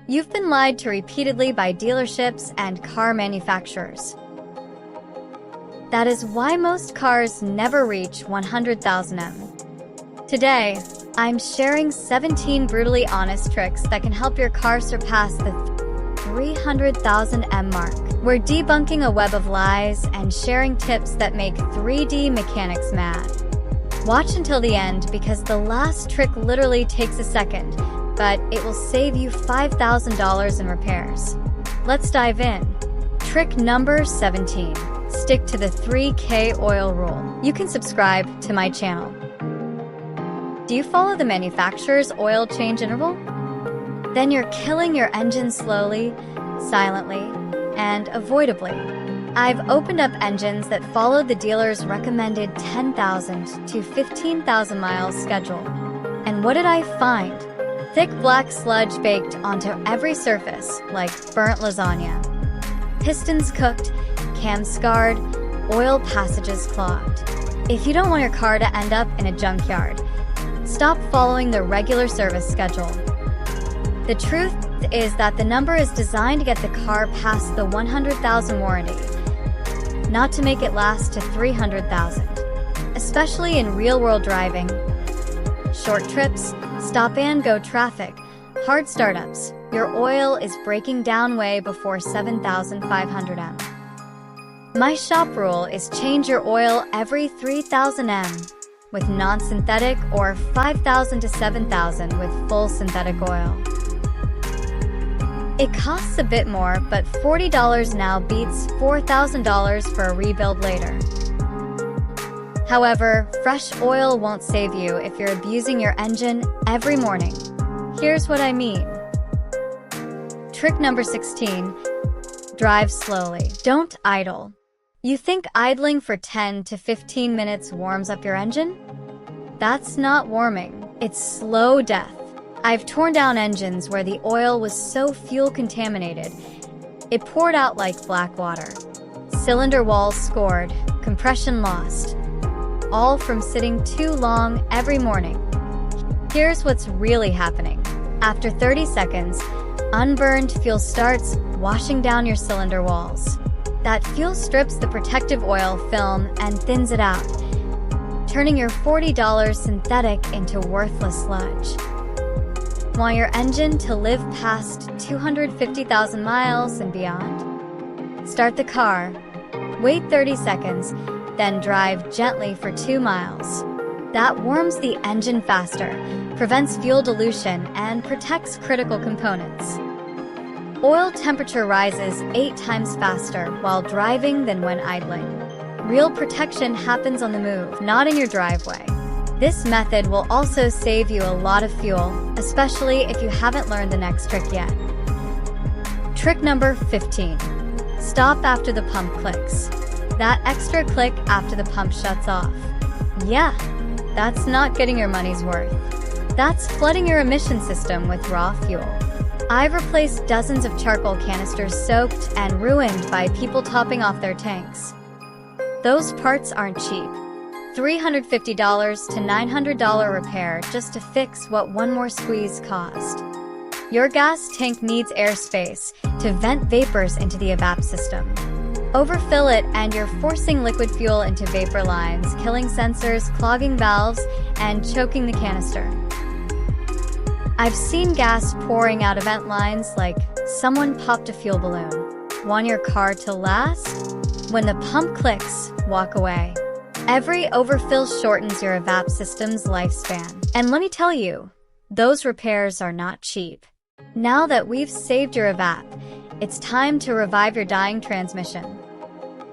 You've been lied to repeatedly by dealerships and car manufacturers. That is why most cars never reach 100,000 M. Today, I'm sharing 17 brutally honest tricks that can help your car surpass the 300,000 M mark. We're debunking a web of lies and sharing tips that make 3D mechanics mad. Watch until the end because the last trick literally takes a second, but it will save you $5,000 in repairs. Let's dive in. Trick number 17. Stick to the 3K oil rule. You can subscribe to my channel. Do you follow the manufacturer's oil change interval? Then you're killing your engine slowly, silently, and avoidably. I've opened up engines that follow the dealer's recommended 10,000 to 15,000 miles schedule. And what did I find? Thick black sludge baked onto every surface, like burnt lasagna. Pistons cooked, cams scarred, oil passages clogged. If you don't want your car to end up in a junkyard, stop following the regular service schedule. The truth is that the number is designed to get the car past the 100,000 warranty, not to make it last to 300,000. Especially in real-world driving, short trips, stop-and-go traffic, hard startups, your oil is breaking down way before 7,500 M. My shop rule is change your oil every 3,000 M with non-synthetic or 5,000 to 7,000 with full synthetic oil. It costs a bit more, but $40 now beats $4,000 for a rebuild later. However, fresh oil won't save you if you're abusing your engine every morning. Here's what I mean. Trick number 16. Drive slowly. Don't idle. You think idling for 10 to 15 minutes warms up your engine? That's not warming. It's slow death. I've torn down engines where the oil was so fuel contaminated, it poured out like black water. Cylinder walls scored, compression lost, all from sitting too long every morning. Here's what's really happening. After 30 seconds, unburned fuel starts washing down your cylinder walls. That fuel strips the protective oil film and thins it out, turning your $40 synthetic into worthless sludge. Want your engine to live past 250,000 miles and beyond? Start the car, wait 30 seconds, then drive gently for 2 miles. That warms the engine faster, prevents fuel dilution, and protects critical components. Oil temperature rises 8 times faster while driving than when idling. Real protection happens on the move, not in your driveway. This method will also save you a lot of fuel, especially if you haven't learned the next trick yet. Trick number 15. Stop after the pump clicks. That extra click after the pump shuts off. Yeah, that's not getting your money's worth. That's flooding your emission system with raw fuel. I've replaced dozens of charcoal canisters soaked and ruined by people topping off their tanks. Those parts aren't cheap. $350 to $900 repair just to fix what one more squeeze caused. Your gas tank needs airspace to vent vapors into the evap system. Overfill it and you're forcing liquid fuel into vapor lines, killing sensors, clogging valves, and choking the canister. I've seen gas pouring out of vent lines like someone popped a fuel balloon. Want your car to last? When the pump clicks, walk away. Every overfill shortens your evap system's lifespan. And let me tell you, those repairs are not cheap. Now that we've saved your evap, it's time to revive your dying transmission.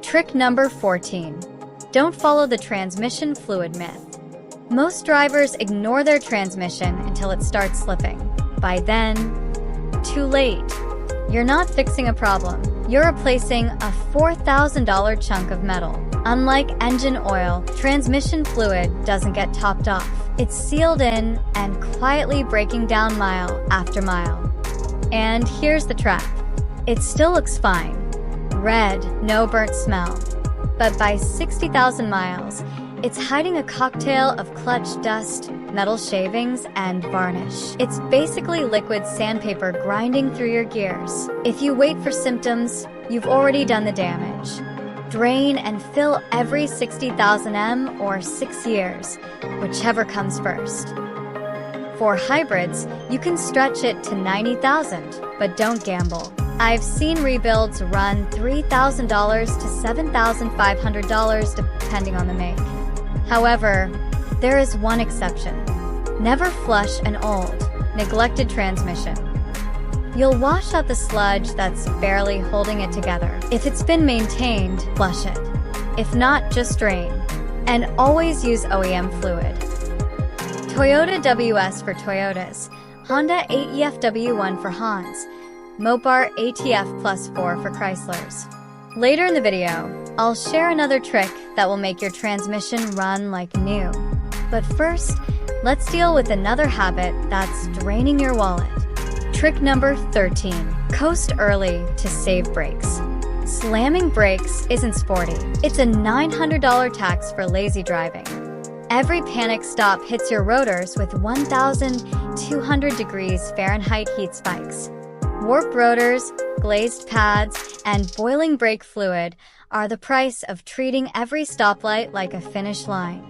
Trick number 14. Don't follow the transmission fluid myth. Most drivers ignore their transmission until it starts slipping. By then, too late. You're not fixing a problem. You're replacing a $4,000 chunk of metal. Unlike engine oil, transmission fluid doesn't get topped off. It's sealed in and quietly breaking down mile after mile. And here's the trap. It still looks fine. Red, no burnt smell. But by 60,000 miles, It's hiding a cocktail of clutch dust, metal shavings, and varnish. It's basically liquid sandpaper grinding through your gears. If you wait for symptoms, you've already done the damage. Drain and fill every 60,000 m or 6 years, whichever comes first. For hybrids, you can stretch it to 90,000, but don't gamble. I've seen rebuilds run $3,000 to $7,500 depending on the make. However, there is one exception. Never flush an old, neglected transmission. You'll wash out the sludge that's barely holding it together. If it's been maintained, flush it. If not, just drain. And always use OEM fluid. Toyota WS for Toyotas, Honda AEFW1 for Hans, Mopar ATF Plus 4 for Chryslers. Later in the video, I'll share another trick that will make your transmission run like new. But first, let's deal with another habit that's draining your wallet. Trick number 13. Coast early to save brakes. Slamming brakes isn't sporty. It's a $900 tax for lazy driving. Every panic stop hits your rotors with 1,200 degrees Fahrenheit heat spikes. Warped rotors, glazed pads, and boiling brake fluid are the price of treating every stoplight like a finish line.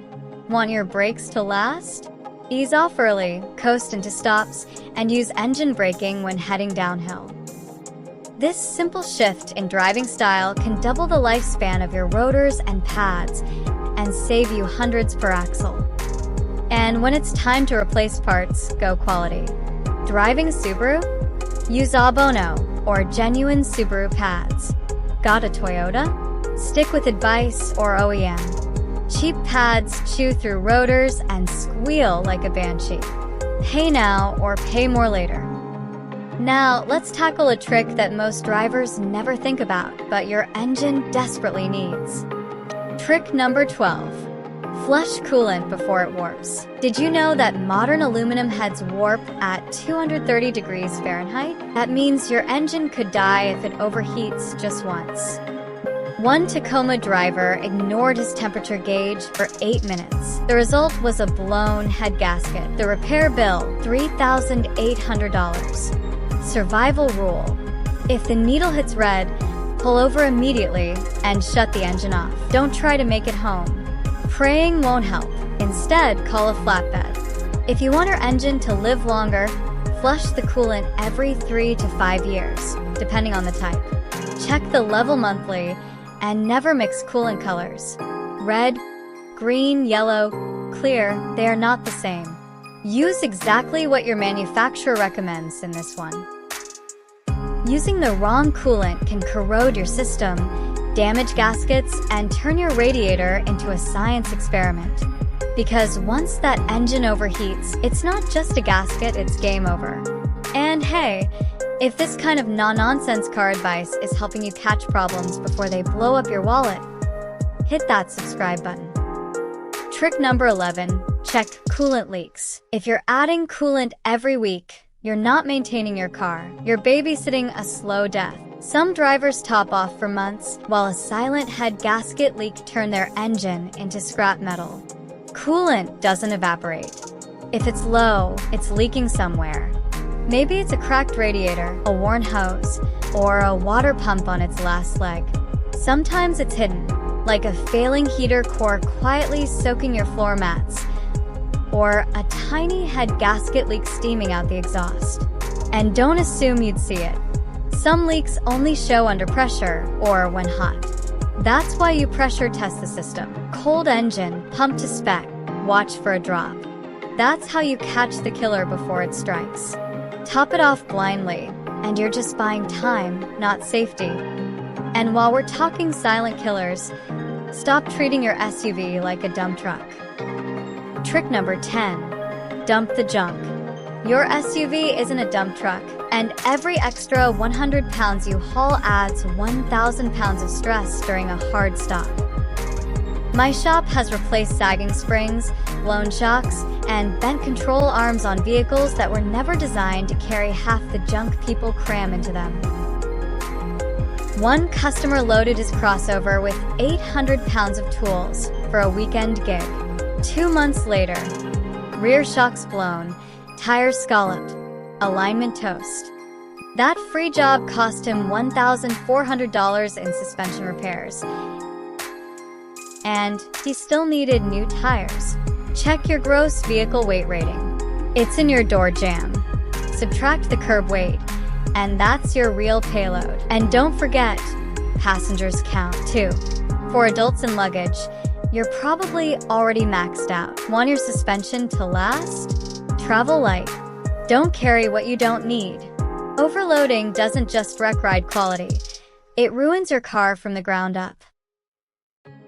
Want your brakes to last? Ease off early, coast into stops, and use engine braking when heading downhill. This simple shift in driving style can double the lifespan of your rotors and pads and save you hundreds per axle. And when it's time to replace parts, go quality. Driving a Subaru? Use Abono or genuine Subaru pads. Got a Toyota? Stick with advice or OEM. Cheap pads chew through rotors and squeal like a banshee. Pay now or pay more later. Now, let's tackle a trick that most drivers never think about, but your engine desperately needs. Trick number 12. Flush coolant before it warps. Did you know that modern aluminum heads warp at 230 degrees Fahrenheit? That means your engine could die if it overheats just once. One Tacoma driver ignored his temperature gauge for 8 minutes. The result was a blown head gasket. The repair bill, $3,800. Survival rule. If the needle hits red, pull over immediately and shut the engine off. Don't try to make it home. Praying won't help. Instead, call a flatbed. If you want your engine to live longer, flush the coolant every 3 to 5 years, depending on the type. Check the level monthly and never mix coolant colors. Red, green, yellow, clear, they are not the same. Use exactly what your manufacturer recommends in this one. Using the wrong coolant can corrode your system, damage gaskets, and turn your radiator into a science experiment. Because once that engine overheats, it's not just a gasket, it's game over. And hey, if this kind of no-nonsense car advice is helping you catch problems before they blow up your wallet, hit that subscribe button. Trick number 11. Check coolant leaks. If you're adding coolant every week, you're not maintaining your car. You're babysitting a slow death. Some drivers top off for months, while a silent head gasket leak turned their engine into scrap metal. Coolant doesn't evaporate. If it's low, it's leaking somewhere. Maybe it's a cracked radiator, a worn hose, or a water pump on its last leg. Sometimes it's hidden, like a failing heater core quietly soaking your floor mats, or a tiny head gasket leak steaming out the exhaust. And don't assume you'd see it. Some leaks only show under pressure or when hot. That's why you pressure test the system. Cold engine, pump to spec, watch for a drop. That's how you catch the killer before it strikes. Top it off blindly, and you're just buying time, not safety. And while we're talking silent killers, stop treating your SUV like a dump truck. Trick number 10. Dump the junk. Your SUV isn't a dump truck, and every extra 100 pounds you haul adds 1,000 pounds of stress during a hard stop. My shop has replaced sagging springs, blown shocks, and bent control arms on vehicles that were never designed to carry half the junk people cram into them. One customer loaded his crossover with 800 pounds of tools, for a weekend gig. 2 months later, rear shocks blown, tires scalloped, alignment toast. That free job cost him $1,400 in suspension repairs. And he still needed new tires. Check your gross vehicle weight rating. It's in your door jamb. Subtract the curb weight, and that's your real payload. And don't forget, passengers count too. For adults and luggage, you're probably already maxed out. Want your suspension to last? Travel light. Don't carry what you don't need. Overloading doesn't just wreck ride quality, it ruins your car from the ground up.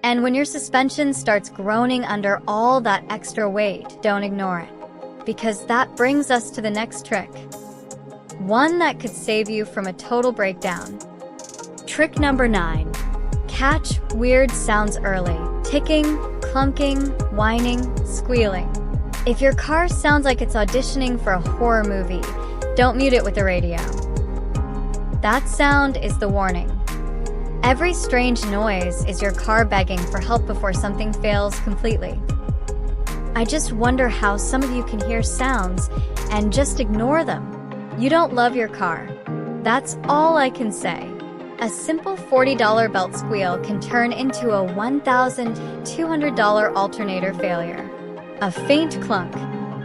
And when your suspension starts groaning under all that extra weight, don't ignore it, because that brings us to the next trick. One that could save you from a total breakdown. Trick number 9. Catch weird sounds early. Ticking, clunking, whining, squealing. If your car sounds like it's auditioning for a horror movie, don't mute it with the radio. That sound is the warning. Every strange noise is your car begging for help before something fails completely. I just wonder how some of you can hear sounds and just ignore them. You don't love your car. That's all I can say. A simple $40 belt squeal can turn into a $1,200 alternator failure. A faint clunk.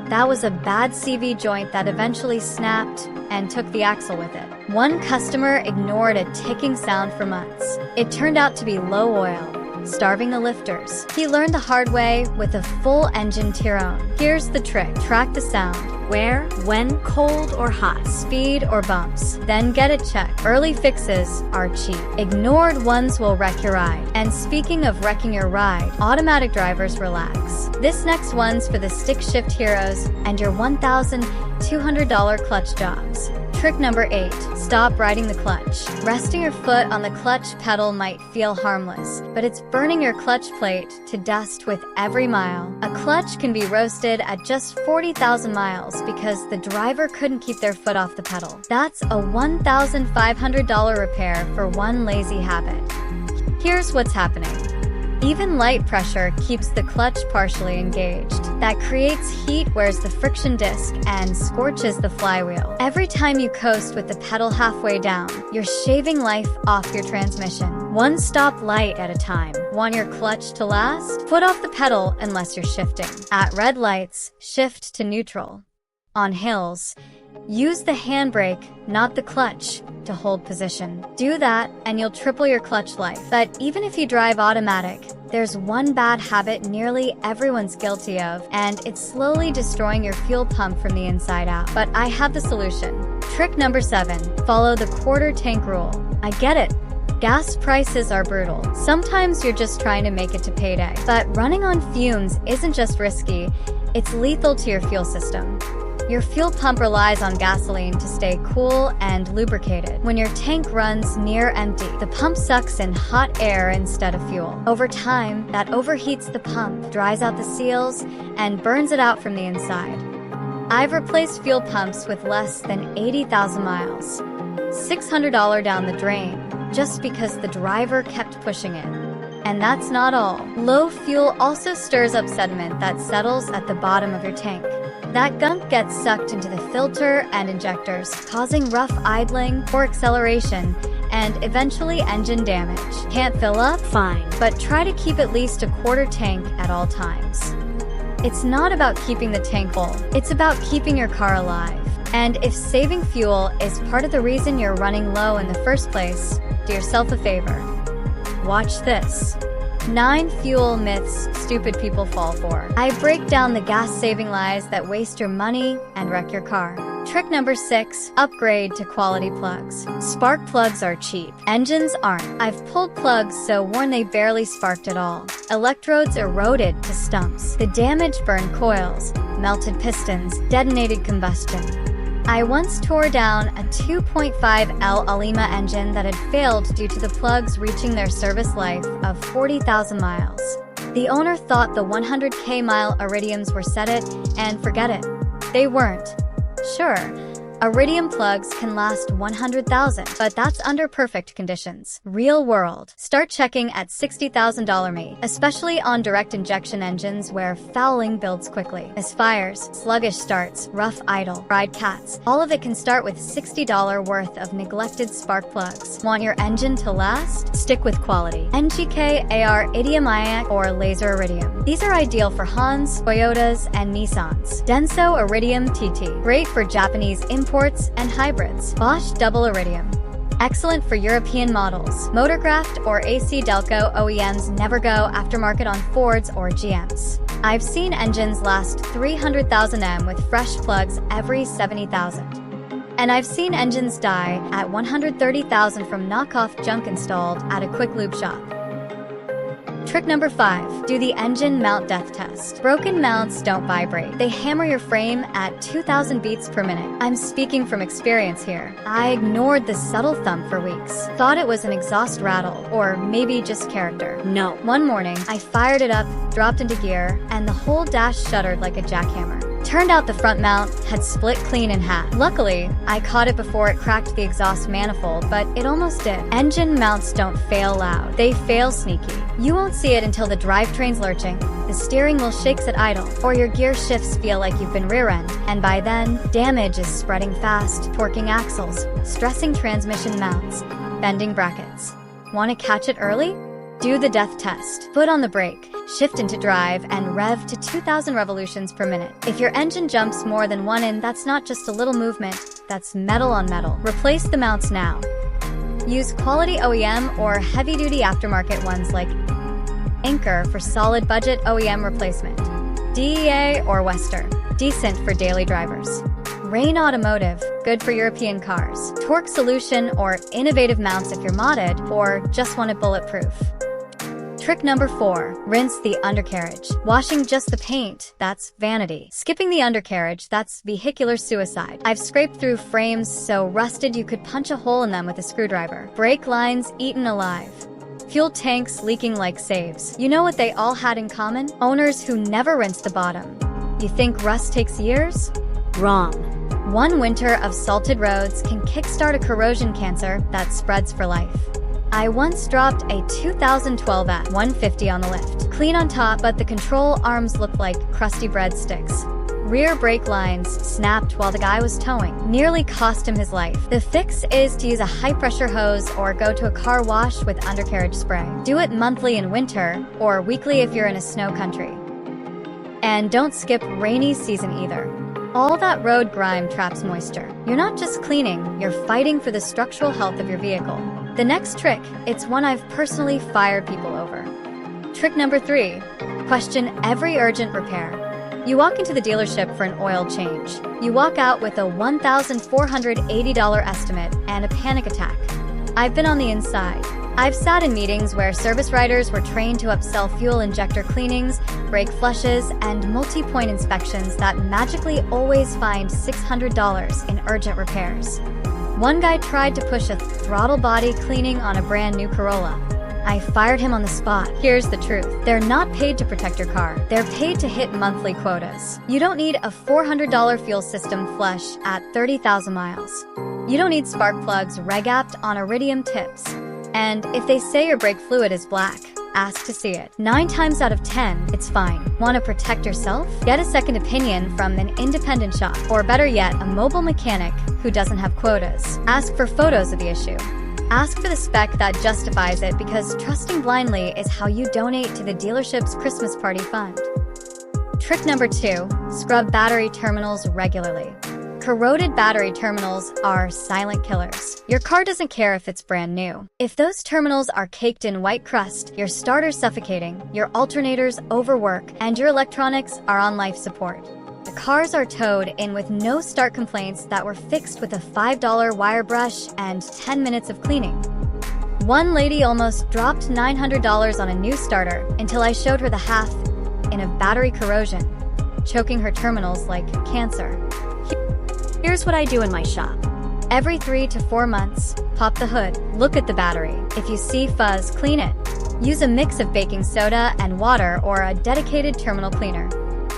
That was a bad CV joint that eventually snapped and took the axle with it. One customer ignored a ticking sound for months. It turned out to be low oil, starving the lifters. He learned the hard way with a full engine Tyrone. Here's the trick. Track the sound. Where, when, cold or hot, speed or bumps. Then get it checked. Early fixes are cheap. Ignored ones will wreck your ride. And speaking of wrecking your ride, automatic drivers relax. This next one's for the stick shift heroes and your $1,200 clutch jobs. Trick number 8. Stop riding the clutch. Resting your foot on the clutch pedal might feel harmless, but it's burning your clutch plate to dust with every mile. A clutch can be roasted at just 40,000 miles because the driver couldn't keep their foot off the pedal. That's a $1,500 repair for one lazy habit. Here's what's happening. Even light pressure keeps the clutch partially engaged. That creates heat, wears the friction disc, and scorches the flywheel. Every time you coast with the pedal halfway down, you're shaving life off your transmission. One stop light at a time. Want your clutch to last? Foot off the pedal unless you're shifting. At red lights, shift to neutral. On hills, use the handbrake, not the clutch, to hold position. Do that and you'll triple your clutch life. But even if you drive automatic, there's one bad habit nearly everyone's guilty of, and it's slowly destroying your fuel pump from the inside out. But I have the solution. Trick number 7. Follow the quarter tank rule. I get it. Gas prices are brutal. Sometimes you're just trying to make it to payday. But running on fumes isn't just risky, it's lethal to your fuel system. Your fuel pump relies on gasoline to stay cool and lubricated. When your tank runs near empty, the pump sucks in hot air instead of fuel. Over time, that overheats the pump, dries out the seals, and burns it out from the inside. I've replaced fuel pumps with less than 80,000 miles. $600 down the drain, just because the driver kept pushing it. And that's not all. Low fuel also stirs up sediment that settles at the bottom of your tank. That gunk gets sucked into the filter and injectors, causing rough idling, poor acceleration, and eventually engine damage. Can't fill up? Fine. But try to keep at least a quarter tank at all times. It's not about keeping the tank full, it's about keeping your car alive. And if saving fuel is part of the reason you're running low in the first place, do yourself a favor. Watch this. 9 fuel myths stupid people fall for. I break down the gas-saving lies that waste your money and wreck your car. Trick number 6, upgrade to quality plugs. Spark plugs are cheap. Engines aren't. I've pulled plugs so worn they barely sparked at all. Electrodes eroded to stumps. The damage burned coils, melted pistons, detonated combustion. I once tore down a 2.5L Alima engine that had failed due to the plugs reaching their service life of 40,000 miles. The owner thought the 100k mile iridiums were set it and forget it. They weren't. Sure, Iridium plugs can last 100,000, but that's under perfect conditions. Real world. Start checking at $60,000 ME, especially on direct injection engines where fouling builds quickly. Misfires, sluggish starts, rough idle, fried cats. All of it can start with $60 worth of neglected spark plugs. Want your engine to last? Stick with quality. NGK AR Iridium IAC or Laser Iridium. These are ideal for Hans, Toyotas, and Nissans. Denso Iridium TT. Great for Japanese imports and hybrids. Bosch Double Iridium. Excellent for European models. Motorcraft or AC Delco OEMs never go aftermarket on Fords or GMs. I've seen engines last 300,000 M with fresh plugs every 70,000. And I've seen engines die at 130,000 from knockoff junk installed at a quick lube shop. Trick number 5. Do the engine mount death test. Broken mounts don't vibrate. They hammer your frame at 2,000 beats per minute. I'm speaking from experience here. I ignored the subtle thump for weeks. Thought it was an exhaust rattle, or maybe just character. No. One morning, I fired it up, dropped into gear, and the whole dash shuddered like a jackhammer. Turned out the front mount had split clean in half. Luckily, I caught it before it cracked the exhaust manifold, but it almost did. Engine mounts don't fail loud. They fail sneaky. You won't see it until the drivetrain's lurching, the steering wheel shakes at idle, or your gear shifts feel like you've been rear-end. And by then, damage is spreading fast, torquing axles, stressing transmission mounts, bending brackets. Want to catch it early? Do the death test. Foot on the brake, shift into drive, and rev to 2,000 revolutions per minute. If your engine jumps more than 1 in, that's not just a little movement, that's metal on metal. Replace the mounts now. Use quality OEM or heavy-duty aftermarket ones like Anchor for solid budget OEM replacement. DEA or Wester, decent for daily drivers. Rain Automotive, good for European cars. Torque Solution or innovative mounts if you're modded or just want it bulletproof. Trick number 4. Rinse the undercarriage. Washing just the paint, that's vanity. Skipping the undercarriage, that's vehicular suicide. I've scraped through frames so rusted you could punch a hole in them with a screwdriver. Brake lines eaten alive. Fuel tanks leaking like saves. You know what they all had in common? Owners who never rinsed the bottom. You think rust takes years? Wrong. One winter of salted roads can kickstart a corrosion cancer that spreads for life. I once dropped a 2012 at 150 on the lift. Clean on top, but the control arms looked like crusty breadsticks. Rear brake lines snapped while the guy was towing. Nearly cost him his life. The fix is to use a high-pressure hose or go to a car wash with undercarriage spray. Do it monthly in winter or weekly if you're in a snow country. And don't skip rainy season either. All that road grime traps moisture. You're not just cleaning, you're fighting for the structural health of your vehicle. The next trick, it's one I've personally fired people over. Trick number 3. Question every urgent repair. You walk into the dealership for an oil change. You walk out with a $1,480 estimate and a panic attack. I've been on the inside. I've sat in meetings where service writers were trained to upsell fuel injector cleanings, brake flushes, and multi-point inspections that magically always find $600 in urgent repairs. One guy tried to push a throttle body cleaning on a brand new Corolla. I fired him on the spot. Here's the truth. They're not paid to protect your car. They're paid to hit monthly quotas. You don't need a $400 fuel system flush at 30,000 miles. You don't need spark plugs regapped on Iridium tips. And if they say your brake fluid is black, ask to see it. 9 times out of 10, it's fine. Want to protect yourself? Get a second opinion from an independent shop, or better yet, a mobile mechanic who doesn't have quotas. Ask for photos of the issue. Ask for the spec that justifies it, because trusting blindly is how you donate to the dealership's Christmas party fund. Trick number 2. Scrub battery terminals regularly. Corroded battery terminals are silent killers. Your car doesn't care if it's brand new. If those terminals are caked in white crust, your starter's suffocating, your alternators overwork, and your electronics are on life support. The cars are towed in with no start complaints that were fixed with a $5 wire brush and 10 minutes of cleaning. One lady almost dropped $900 on a new starter until I showed her the half in of battery corrosion, choking her terminals like cancer. Here's what I do in my shop. Every 3 to 4 months, pop the hood, look at the battery. If you see fuzz, clean it. Use a mix of baking soda and water or a dedicated terminal cleaner.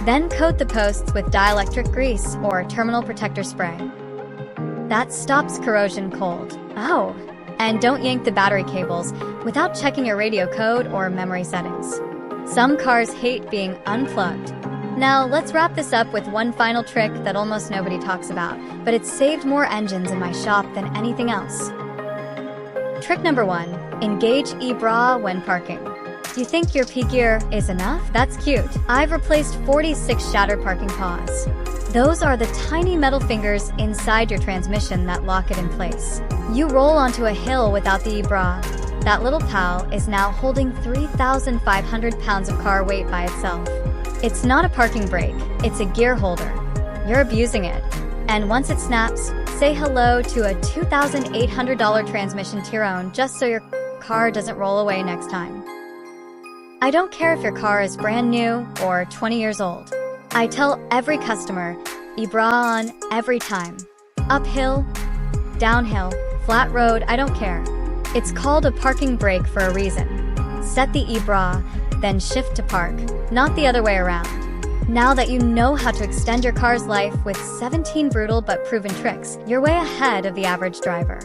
Then coat the posts with dielectric grease or terminal protector spray. That stops corrosion cold. Oh, and don't yank the battery cables without checking your radio code or memory settings. Some cars hate being unplugged. Now, let's wrap this up with one final trick that almost nobody talks about, but it's saved more engines in my shop than anything else. Trick number 1. Engage e-bra when parking. You think your P-gear is enough? That's cute. I've replaced 46 shattered parking paws. Those are the tiny metal fingers inside your transmission that lock it in place. You roll onto a hill without the e-bra. That little pal is now holding 3,500 pounds of car weight by itself. It's not a parking brake, it's a gear holder. You're abusing it. And once it snaps, say hello to a $2,800 transmission Tyrone just so your car doesn't roll away next time. I don't care if your car is brand new or 20 years old. I tell every customer, e-bra on every time. Uphill, downhill, flat road, I don't care. It's called a parking brake for a reason. Set the e-bra, then shift to park, not the other way around. Now that you know how to extend your car's life with 17 brutal but proven tricks, you're way ahead of the average driver.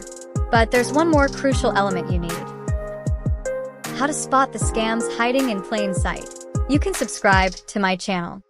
But there's one more crucial element you need. How to spot the scams hiding in plain sight. You can subscribe to my channel.